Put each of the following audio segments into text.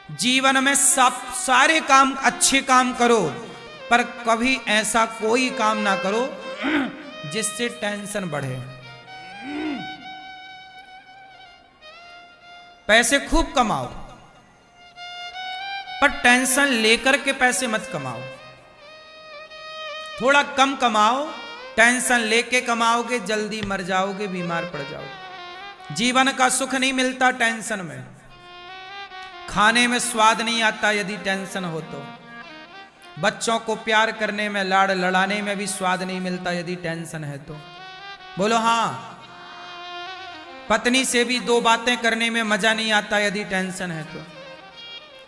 जीवन में सब सारे काम अच्छे काम करो, पर कभी ऐसा कोई काम ना करो जिससे टेंशन बढ़े। पैसे खूब कमाओ, पर टेंशन लेकर के पैसे मत कमाओ। थोड़ा कम कमाओ, टेंशन लेके कमाओगे जल्दी मर जाओगे, बीमार पड़ जाओगे। जीवन का सुख नहीं मिलता टेंशन में, खाने में स्वाद नहीं आता यदि टेंशन हो तो, बच्चों को प्यार करने में लाड़ लड़ाने में भी स्वाद नहीं मिलता यदि टेंशन है तो। बोलो हाँ। पत्नी से भी दो बातें करने में मजा नहीं आता यदि टेंशन है तो।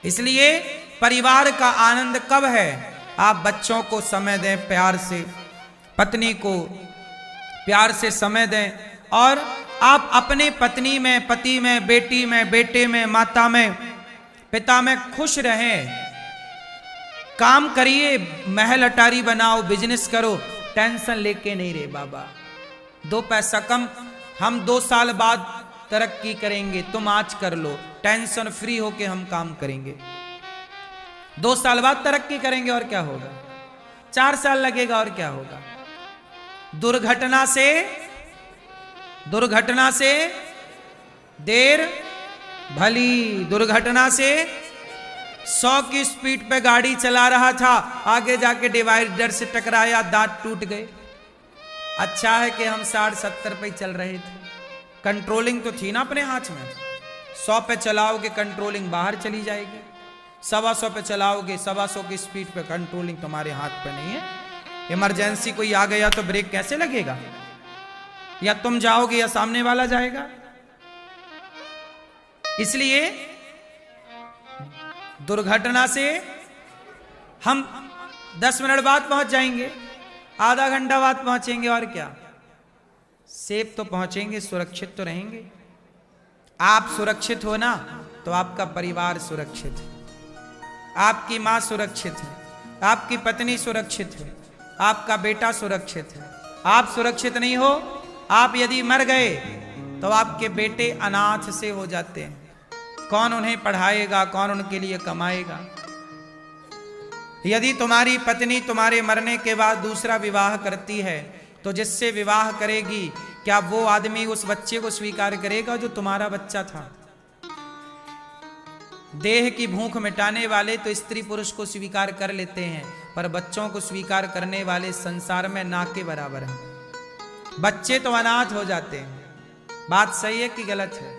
इसलिए परिवार का आनंद कब है? आप बच्चों को समय दें प्यार से, पत्नी को प्यार से समय दें, और आप अपने पत्नी में, पति में, बेटी में, बेटे में, माता में, पिता में खुश रहें। काम करिए, महल अटारी बनाओ, बिजनेस करो, टेंशन लेके नहीं रे बाबा। दो पैसा कम, हम 2 साल बाद तरक्की करेंगे, तुम आज कर लो, टेंशन फ्री होके हम काम करेंगे। 2 साल बाद तरक्की करेंगे और क्या होगा, 4 साल लगेगा और क्या होगा। दुर्घटना से देर भली। दुर्घटना से 100 की स्पीड पे गाड़ी चला रहा था, आगे जाके डिवाइडर से टकराया, दांत टूट गए। अच्छा है कि हम 60-70 पे चल रहे थे, कंट्रोलिंग तो थी ना अपने हाथ में। 100 पे चलाओगे कंट्रोलिंग बाहर चली जाएगी, 125 पे चलाओगे 125 की स्पीड पे, कंट्रोलिंग तुम्हारे हाथ पे नहीं है। इमरजेंसी कोई आ गया तो ब्रेक कैसे लगेगा? या तुम जाओगे या सामने वाला जाएगा। इसलिए दुर्घटना से हम 10 मिनट बाद पहुंच जाएंगे, आधा घंटा बाद पहुंचेंगे और क्या, सेफ तो पहुंचेंगे, सुरक्षित तो रहेंगे। आप सुरक्षित हो ना तो आपका परिवार सुरक्षित है, आपकी मां सुरक्षित है, आपकी पत्नी सुरक्षित है, आपका बेटा सुरक्षित है। आप सुरक्षित नहीं हो, आप यदि मर गए तो आपके बेटे अनाथ से हो जाते हैं। कौन उन्हें पढ़ाएगा, कौन उनके लिए कमाएगा? यदि तुम्हारी पत्नी तुम्हारे मरने के बाद दूसरा विवाह करती है तो जिससे विवाह करेगी, क्या वो आदमी उस बच्चे को स्वीकार करेगा जो तुम्हारा बच्चा था? देह की भूख मिटाने वाले तो स्त्री पुरुष को स्वीकार कर लेते हैं, पर बच्चों को स्वीकार करने वाले संसार में ना के बराबर हैं। बच्चे तो अनाथ हो जाते हैं। बात सही है कि गलत है?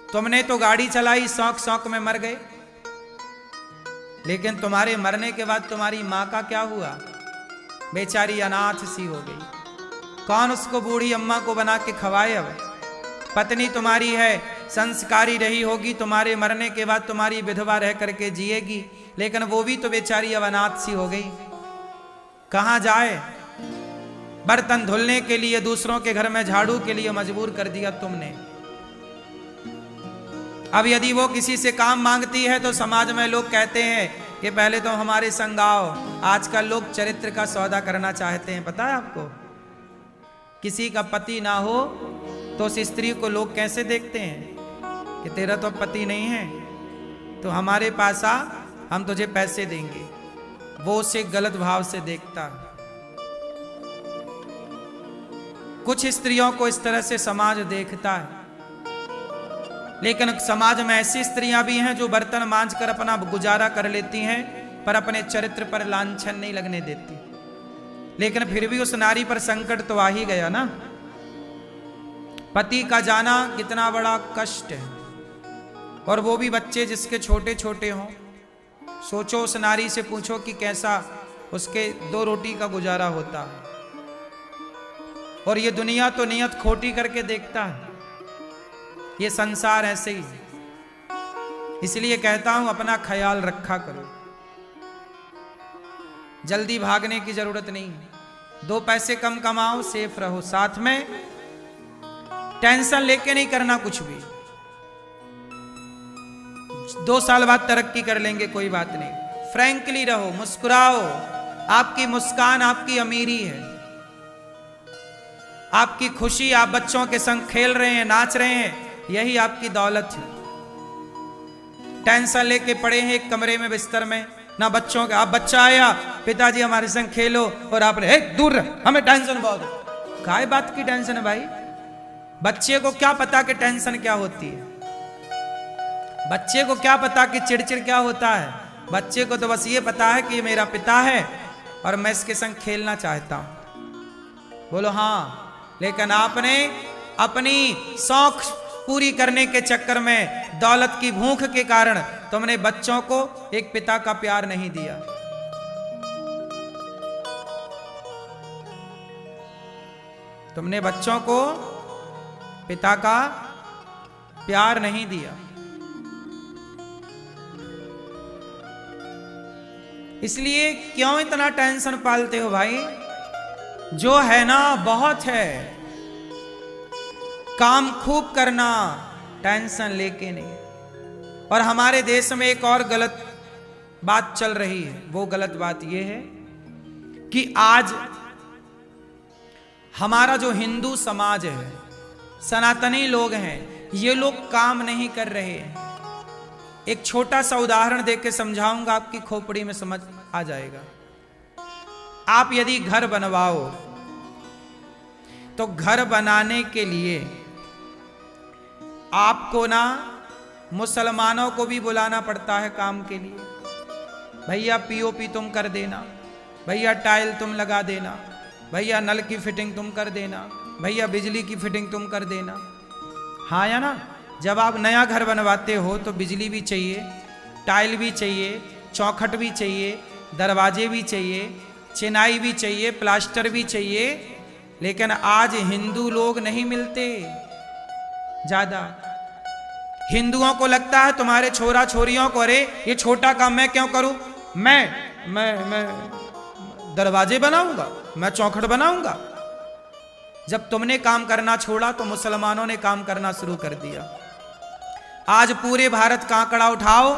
तुमने तो गाड़ी चलाई, शौक में मर गए, लेकिन तुम्हारे मरने के बाद तुम्हारी मां का क्या हुआ? बेचारी अनाथ सी हो गई। कौन उसको बूढ़ी अम्मा को बना के खवाए? अब पत्नी तुम्हारी है, संस्कारी रही होगी, तुम्हारे मरने के बाद तुम्हारी विधवा रह करके जिएगी, लेकिन वो भी तो बेचारी अब अनाथ सी हो गई। कहां जाए? बर्तन धुलने के लिए दूसरों के घर में झाड़ू के लिए मजबूर कर दिया तुमने। अब यदि वो किसी से काम मांगती है तो समाज में लोग कहते हैं कि पहले तो हमारे संग आओ। आजकल लोग चरित्र का सौदा करना चाहते हैं, पता है आपको? किसी का पति ना हो तो उस स्त्री को लोग कैसे देखते हैं कि तेरा तो पति नहीं है, तो हमारे पास आ, हम तुझे पैसे देंगे। वो उसे गलत भाव से देखता है। कुछ स्त्रियों को इस तरह से समाज देखता है, लेकिन समाज में ऐसी स्त्रियां भी हैं जो बर्तन मांज कर अपना गुजारा कर लेती हैं, पर अपने चरित्र पर लांछन नहीं लगने देती। लेकिन फिर भी उस नारी पर संकट तो आ ही गया ना। पति का जाना कितना बड़ा कष्ट है, और वो भी बच्चे जिसके छोटे छोटे हों। सोचो, उस नारी से पूछो कि कैसा उसके 2 रोटी का गुजारा होता है। और ये दुनिया तो नियत खोटी करके देखता है, ये संसार ऐसे ही। इसलिए कहता हूं, अपना ख्याल रखा करो, जल्दी भागने की जरूरत नहीं। 2 पैसे कम कमाओ, सेफ रहो, साथ में टेंशन लेके नहीं करना कुछ भी। 2 साल बाद तरक्की कर लेंगे, कोई बात नहीं। फ्रैंकली रहो, मुस्कुराओ। आपकी मुस्कान आपकी अमीरी है, आपकी खुशी। आप बच्चों के संग खेल रहे हैं, नाच रहे हैं, यही आपकी दौलत है। टेंशन लेके पड़े हैं एक कमरे में बिस्तर में, ना बच्चों का। अब बच्चा आया, पिताजी हमारे संग खेलो, और आपने दूर रह, हमें टेंशन बहुत है। काय बात की टेंशन है भाई? बच्चे को क्या पता कि टेंशन क्या होती है? बच्चे को क्या पता कि चिड़चिड़ क्या होता है? बच्चे को तो बस ये पता है कि ये मेरा पिता है और मैं इसके संग खेलना चाहता हूं। बोलो हाँ। लेकिन आपने अपनी शौक पूरी करने के चक्कर में, दौलत की भूख के कारण तुमने बच्चों को एक पिता का प्यार नहीं दिया। तुमने बच्चों को पिता का प्यार नहीं दिया। इसलिए क्यों इतना टेंशन पालते हो भाई? जो है ना बहुत है, काम खूब करना, टेंशन लेके नहीं। और हमारे देश में एक और गलत बात चल रही है। वो गलत बात यह है कि आज हमारा जो हिंदू समाज है, सनातनी लोग हैं, ये लोग काम नहीं कर रहे हैं। एक छोटा सा उदाहरण देके समझाऊंगा, आपकी खोपड़ी में समझ आ जाएगा। आप यदि घर बनवाओ तो घर बनाने के लिए आपको ना मुसलमानों को भी बुलाना पड़ता है काम के लिए। भैया पीओपी तुम कर देना, भैया टाइल तुम लगा देना, भैया नल की फिटिंग तुम कर देना, भैया बिजली की फिटिंग तुम कर देना। हाँ या ना? जब आप नया घर बनवाते हो तो बिजली भी चाहिए, टाइल भी चाहिए, चौखट भी चाहिए, दरवाजे भी चाहिए, चिनाई भी चाहिए, प्लास्टर भी चाहिए। लेकिन आज हिंदू लोग नहीं मिलते ज्यादा। हिंदुओं को लगता है तुम्हारे छोरा छोरियों को, अरे ये छोटा काम मैं क्यों करूं, मैं दरवाजे बनाऊंगा, मैं चौखट बनाऊंगा। जब तुमने काम करना छोड़ा तो मुसलमानों ने काम करना शुरू कर दिया। आज पूरे भारत का आंकड़ा उठाओ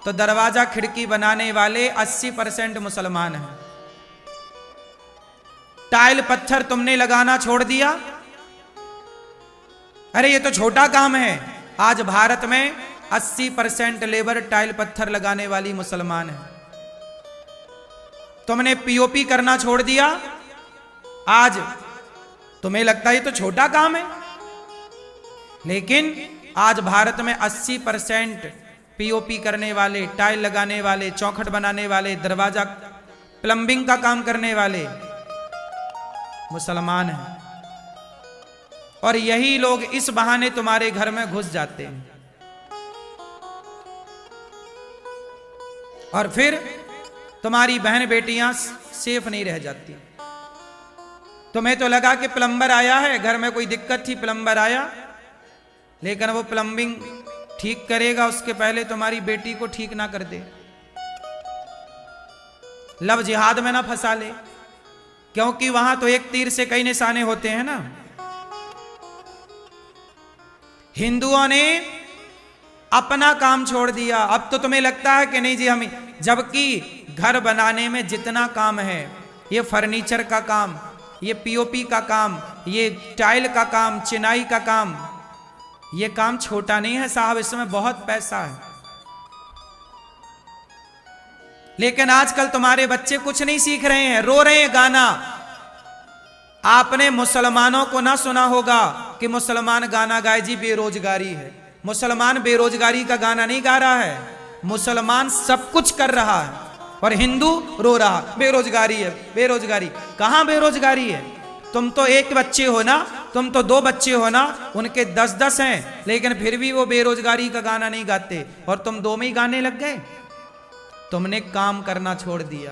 तो दरवाजा खिड़की बनाने वाले 80% मुसलमान हैं। टाइल पत्थर तुमने लगाना छोड़ दिया, अरे ये तो छोटा काम है। आज भारत में 80% लेबर टाइल पत्थर लगाने वाली मुसलमान है। तुमने पीओपी करना छोड़ दिया, आज तुम्हें लगता है ये तो छोटा काम है। लेकिन आज भारत में 80% पीओपी करने वाले, टाइल लगाने वाले, चौखट बनाने वाले, दरवाजा प्लम्बिंग का काम करने वाले मुसलमान हैं। और यही लोग इस बहाने तुम्हारे घर में घुस जाते हैं और फिर तुम्हारी बहन बेटियां सेफ नहीं रह जाती। तुम्हें तो लगा कि प्लम्बर आया है, घर में कोई दिक्कत थी, प्लम्बर आया, लेकिन वो प्लम्बिंग ठीक करेगा उसके पहले तुम्हारी बेटी को ठीक ना कर दे, लव जिहाद में ना फंसा ले। क्योंकि वहां तो एक तीर से कई निशाने होते हैं ना। हिंदुओं ने अपना काम छोड़ दिया। अब तो तुम्हें लगता है कि नहीं जी हम, जबकि घर बनाने में जितना काम है, ये फर्नीचर का काम, ये पीओपी का काम, ये टाइल का काम, चिनाई का काम, ये काम छोटा नहीं है साहब, इसमें बहुत पैसा है। लेकिन आजकल तुम्हारे बच्चे कुछ नहीं सीख रहे हैं, रो रहे हैं गाना। आपने मुसलमानों को ना सुना होगा कि मुसलमान गाना गाए जी बेरोजगारी है। मुसलमान बेरोजगारी का गाना नहीं गा रहा है, मुसलमान सब कुछ कर रहा है और हिंदू रो रहा, बेरोजगारी है, बेरोजगारी। कहां बेरोजगारी है? तुम तो एक बच्चे हो ना, तुम तो 2 बच्चे हो ना, उनके 10-10 हैं, लेकिन फिर भी वो बेरोजगारी का गाना नहीं गाते और तुम 2 में ही गाने लग गए। तुमने काम करना छोड़ दिया।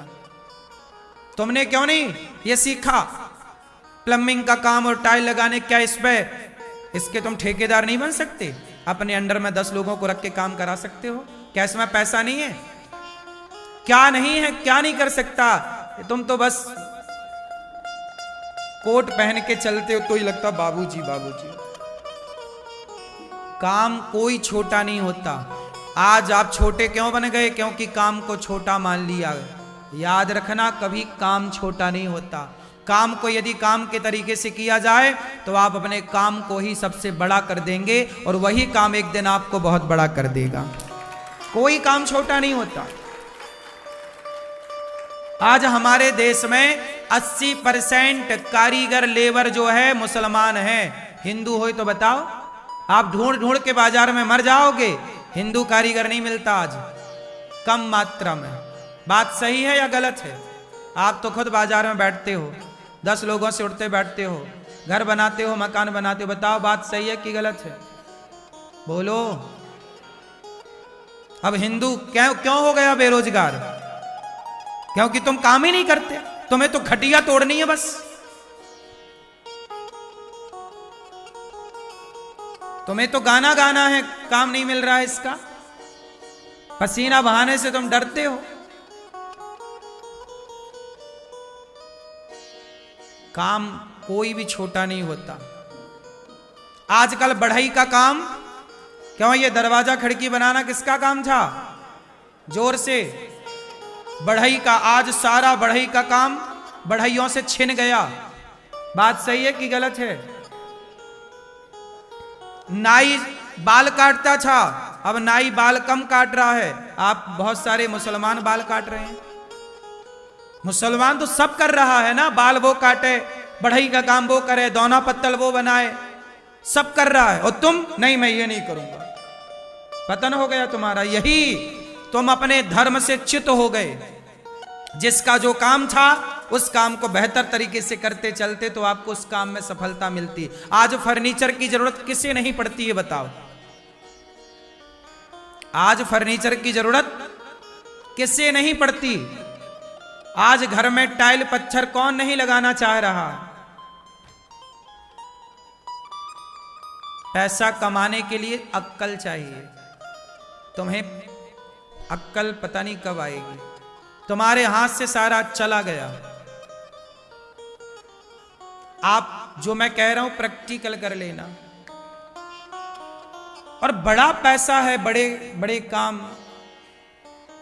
तुमने क्यों नहीं ये सीखा प्लम्बिंग का काम और टाइल लगाने? क्या इसके तुम ठेकेदार नहीं बन सकते? अपने अंडर में 10 लोगों को रख के काम करा सकते हो? क्या इसमें पैसा नहीं है? क्या नहीं है? क्या नहीं कर सकता? तुम तो बस कोट पहन के चलते हो तो ही लगता बाबूजी बाबूजी। काम कोई छोटा नहीं होता। आज आप छोटे क्यों बन गए? क्योंकि काम को छोटा मान लिया। याद रखना, कभी काम छोटा नहीं होता। काम को यदि काम के तरीके से किया जाए तो आप अपने काम को ही सबसे बड़ा कर देंगे और वही काम एक दिन आपको बहुत बड़ा कर देगा। कोई काम छोटा नहीं होता। आज हमारे देश में 80% कारीगर लेबर जो है मुसलमान है। हिंदू हो तो बताओ, आप ढूंढ ढूंढ के बाजार में मर जाओगे, हिंदू कारीगर नहीं मिलता आज, कम मात्रा में। बात सही है या गलत है? आप तो खुद बाजार में बैठते हो, 10 लोगों से उठते बैठते हो, घर बनाते हो, मकान बनाते हो, बताओ बात सही है कि गलत है? बोलो। अब हिंदू क्यों हो गया बेरोजगार? क्योंकि तुम काम ही नहीं करते, तुम्हें तो खटिया तोड़नी है बस। तुम्हें तो गाना गाना है, काम नहीं मिल रहा है इसका। पसीना बहाने से तुम डरते हो। काम कोई भी छोटा नहीं होता। आजकल बढ़ई का काम, क्यों ये दरवाजा खिड़की बनाना किसका काम था? जोर से। बढ़ई का, आज सारा बढ़ई का काम बढ़इयों से छिन गया। बात सही है कि गलत है? नाई बाल काटता था, अब नाई बाल कम काट रहा है। आप बहुत सारे मुसलमान बाल काट रहे हैं। मुसलमान तो सब कर रहा है ना, बाल वो काटे, बढ़ई का काम वो करे, दोना पत्तल वो बनाए, सब कर रहा है। और तुम नहीं, मैं ये नहीं करूंगा। पतन हो गया तुम्हारा। यही तुम अपने धर्म से च्युत हो गए। जिसका जो काम था उस काम को बेहतर तरीके से करते चलते तो आपको उस काम में सफलता मिलती। आज फर्नीचर की जरूरत किसे नहीं पड़ती है बताओ? आज फर्नीचर की जरूरत किसे नहीं पड़ती? आज घर में टाइल पत्थर कौन नहीं लगाना चाह रहा? पैसा कमाने के लिए अक्ल चाहिए। तुम्हें अक्ल पता नहीं कब आएगी, तुम्हारे हाथ से सारा चला गया। आप जो मैं कह रहा हूं प्रैक्टिकल कर लेना। और बड़ा पैसा है, बड़े बड़े काम।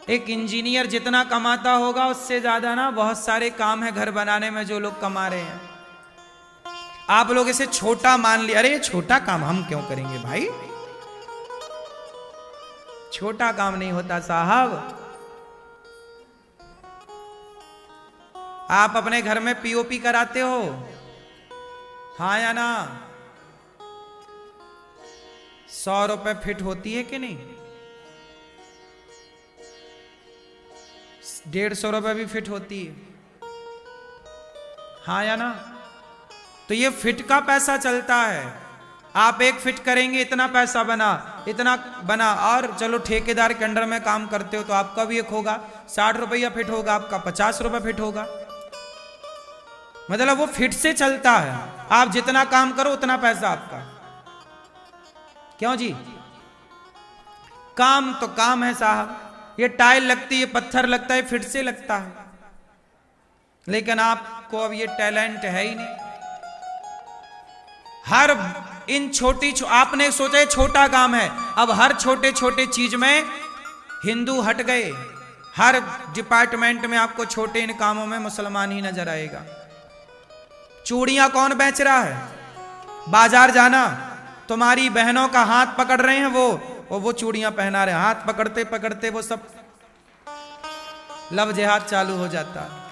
एक इंजीनियर जितना कमाता होगा उससे ज्यादा ना बहुत सारे काम है घर बनाने में जो लोग कमा रहे हैं। आप लोग इसे छोटा मान लिया, अरे छोटा काम हम क्यों करेंगे भाई? छोटा काम नहीं होता साहब। आप अपने घर में पीओपी कराते हो, हाँ या ना? 100 रुपए फिट होती है कि नहीं? 150 रुपए भी फिट होती है, हाँ या ना? तो ये फिट का पैसा चलता है। आप एक फिट करेंगे इतना पैसा बना, इतना बना। और चलो ठेकेदार के अंडर में काम करते हो तो आपका भी एक होगा 60 रुपया फिट होगा, आपका 50 रुपए फिट होगा। मतलब वो फिट से चलता है। आप जितना काम करो उतना पैसा आपका। क्यों जी? काम तो काम है साहब। ये टाइल लगती है, पत्थर लगता है, फिट से लगता है। लेकिन आपको अब ये टैलेंट है ही नहीं। हर इन आपने सोचा है छोटा काम है, अब हर छोटे छोटे चीज में हिंदू हट गए। हर डिपार्टमेंट में आपको छोटे इन कामों में मुसलमान ही नजर आएगा। चूड़ियां कौन बेच रहा है? बाजार जाना, तुम्हारी बहनों का हाथ पकड़ रहे हैं वो चूड़ियां पहना रहे हैं। हाथ पकड़ते पकड़ते वो सब लव जिहाद चालू हो जाता है।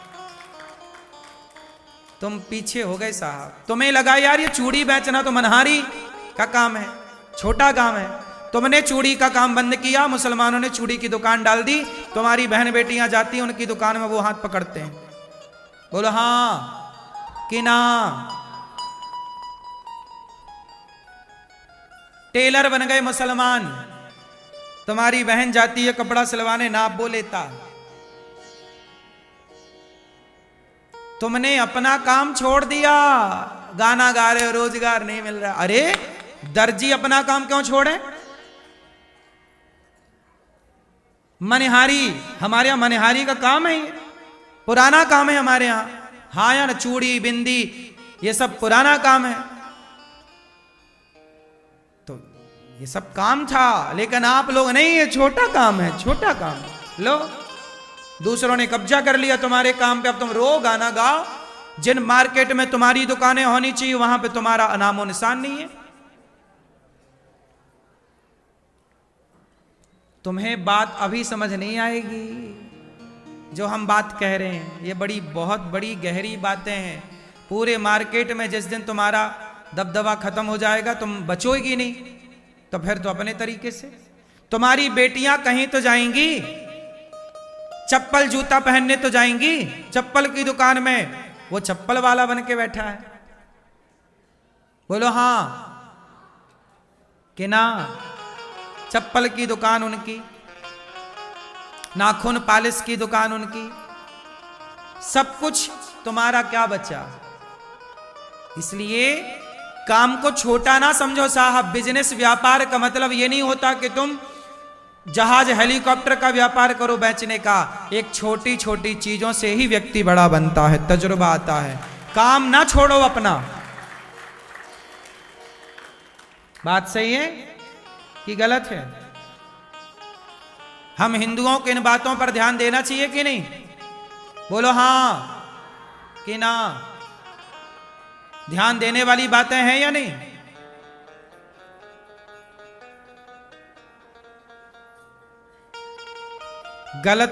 तुम पीछे हो गए साहब। तुम्हें लगा यार ये चूड़ी बेचना तो मनहारी का काम है, छोटा काम है। तुमने चूड़ी का काम बंद किया, मुसलमानों ने चूड़ी की दुकान डाल दी। तुम्हारी बहन बेटियां जाती हैं उनकी दुकान में, वो हाथ पकड़ते हैं। बोलो हाँ कि ना? टेलर बन गए मुसलमान। तुम्हारी बहन जाती है कपड़ा सिलवाने, नाप वो लेता। तुमने अपना काम छोड़ दिया, गाना गा रहे हो, रोजगार नहीं मिल रहा। अरे दर्जी अपना काम क्यों छोड़े? मनिहारी, हमारे यहां मनिहारी का काम है, पुराना काम है हमारे यहां। हाँ यार, चूड़ी बिंदी ये सब पुराना काम है। तो ये सब काम था, लेकिन आप लोग नहीं, ये छोटा काम है, छोटा काम है। लो, दूसरों ने कब्जा कर लिया तुम्हारे काम पे। अब तुम रो, गाना गाओ। जिन मार्केट में तुम्हारी दुकानें होनी चाहिए वहां पे तुम्हारा नामो निशान नहीं है। तुम्हें बात अभी समझ नहीं आएगी जो हम बात कह रहे हैं। ये बहुत बड़ी गहरी बातें हैं। पूरे मार्केट में जिस दिन तुम्हारा दबदबा खत्म हो जाएगा, तुम बचोगी नहीं, तो फिर तो अपने तरीके से तुम्हारी बेटियां कहीं तो जाएंगी, चप्पल जूता पहनने तो जाएंगी, चप्पल की दुकान में वो चप्पल वाला बन के बैठा है। बोलो हाँ कि ना? चप्पल की दुकान उनकी, नाखून पालिश की दुकान उनकी, सब कुछ तुम्हारा क्या बचा? इसलिए काम को छोटा ना समझो साहब। बिजनेस व्यापार का मतलब ये नहीं होता कि तुम जहाज हेलीकॉप्टर का व्यापार करो बेचने का। एक छोटी छोटी चीजों से ही व्यक्ति बड़ा बनता है, तजुर्बा आता है। काम ना छोड़ो अपना। बात सही है कि गलत है? हम हिंदुओं को इन बातों पर ध्यान देना चाहिए कि नहीं? बोलो हाँ कि ना? ध्यान देने वाली बातें हैं या नहीं? गलत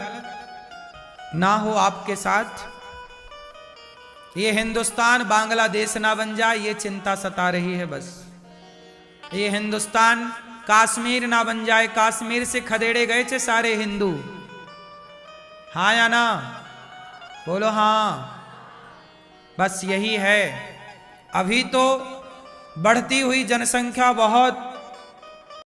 ना हो आपके साथ, ये हिंदुस्तान बांग्लादेश ना बन जाए, ये चिंता सता रही है बस। ये हिंदुस्तान काश्मीर ना बन जाए, कश्मीर से खदेड़े गए थे सारे हिंदू। हाँ या ना? बोलो हाँ। बस यही है। अभी तो बढ़ती हुई जनसंख्या बहुत